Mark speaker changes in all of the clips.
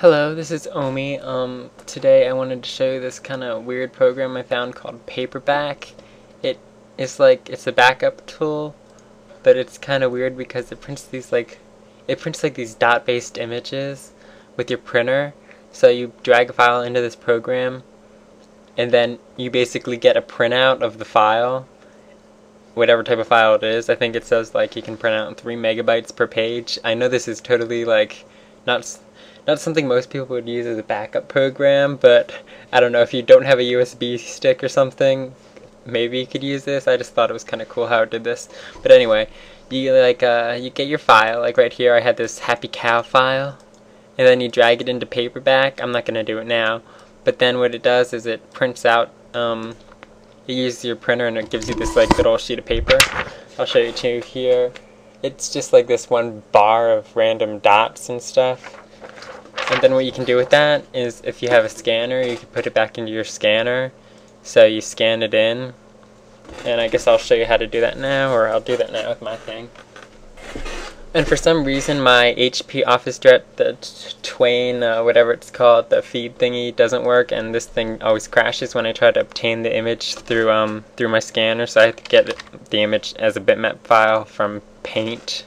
Speaker 1: Hello, this is Omi. Today I wanted to show you this kind of weird program I found called Paperback. It is it's a backup tool, but it's kind of weird because it prints these dot-based images with your printer. So you drag a file into this program, and then you basically get a printout of the file, whatever type of file it is. I think it says you can print out 3 megabytes per page. I know this is totally not something most people would use as a backup program, but I don't know, if you don't have a USB stick or something, maybe you could use this. I just thought it was kind of cool how it did this. But anyway, you you get your file, right here I had this Happy Cow file, and then you drag it into Paperback. I'm not going to do it now, but then what it does is it prints out, you use your printer and it gives you this little sheet of paper. I'll show you too here. It's just this one bar of random dots and stuff. And then what you can do with that is, if you have a scanner, you can put it back into your scanner. So you scan it in, and I guess I'll show you how to do that now, or I'll do that now with my thing. And for some reason my HP OfficeJet, the Twain, whatever it's called, the feed thingy doesn't work, and this thing always crashes when I try to obtain the image through my scanner, so I have to get the image as a bitmap file from Paint,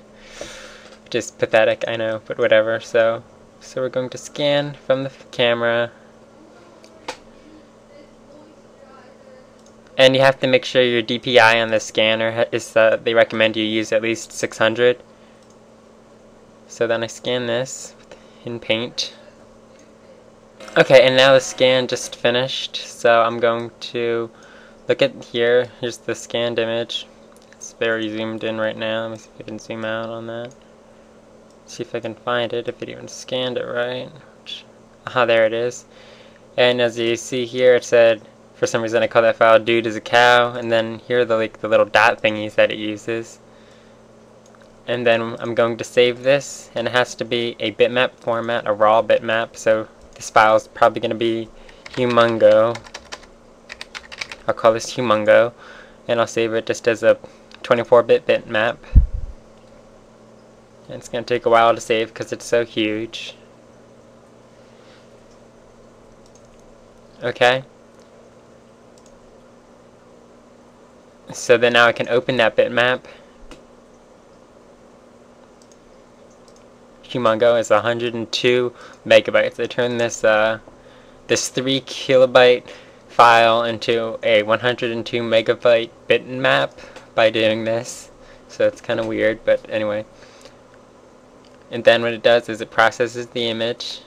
Speaker 1: which is pathetic, I know, but whatever. So we're going to scan from the camera, and you have to make sure your DPI on the scanner is, they recommend you use at least 600. So then I scan this in Paint. Okay, and now the scan just finished, so I'm going to look at here. Here's the scanned image. It's very zoomed in right now. Let me see if I can zoom out on that. See if I can find it, if it even scanned it right. Aha, there it is. And as you see here, it said, for some reason I call that file Dude is a Cow, and then here are the little dot thingies that it uses. And then I'm going to save this, and it has to be a bitmap format, a raw bitmap, so this file is probably going to be Humongo. I'll call this Humongo, and I'll save it just as a 24-bit bitmap. And it's going to take a while to save because it's so huge. Okay. So then now I can open that bitmap. Humongo is 102 megabytes. I turned this 3 kilobyte file into a 102 megabyte bitmap by doing this. So it's kind of weird, but anyway. And then what it does is it processes the image,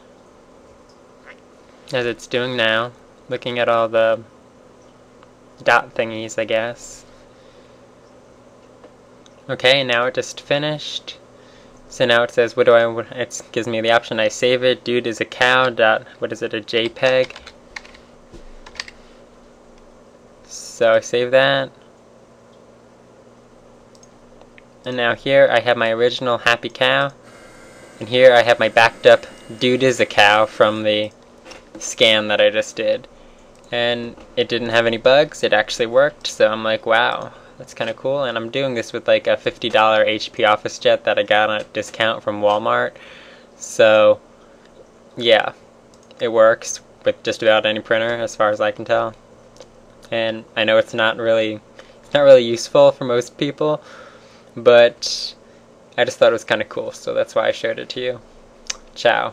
Speaker 1: as it's doing now, looking at all the dot thingies, I guess. Okay, and now it just finished. So now it says, it gives me the option, I save it, Dude is a Cow, what is it, a JPEG. So I save that. And now here I have my original Happy Cow. And here I have my backed up Dude is a Cow from the scan that I just did. And it didn't have any bugs, it actually worked, so I'm like, wow, that's kind of cool. And I'm doing this with a $50 HP OfficeJet that I got on a discount from Walmart. So yeah, it works with just about any printer as far as I can tell. And I know it's not really useful for most people, but I just thought it was kind of cool, so that's why I showed it to you. Ciao.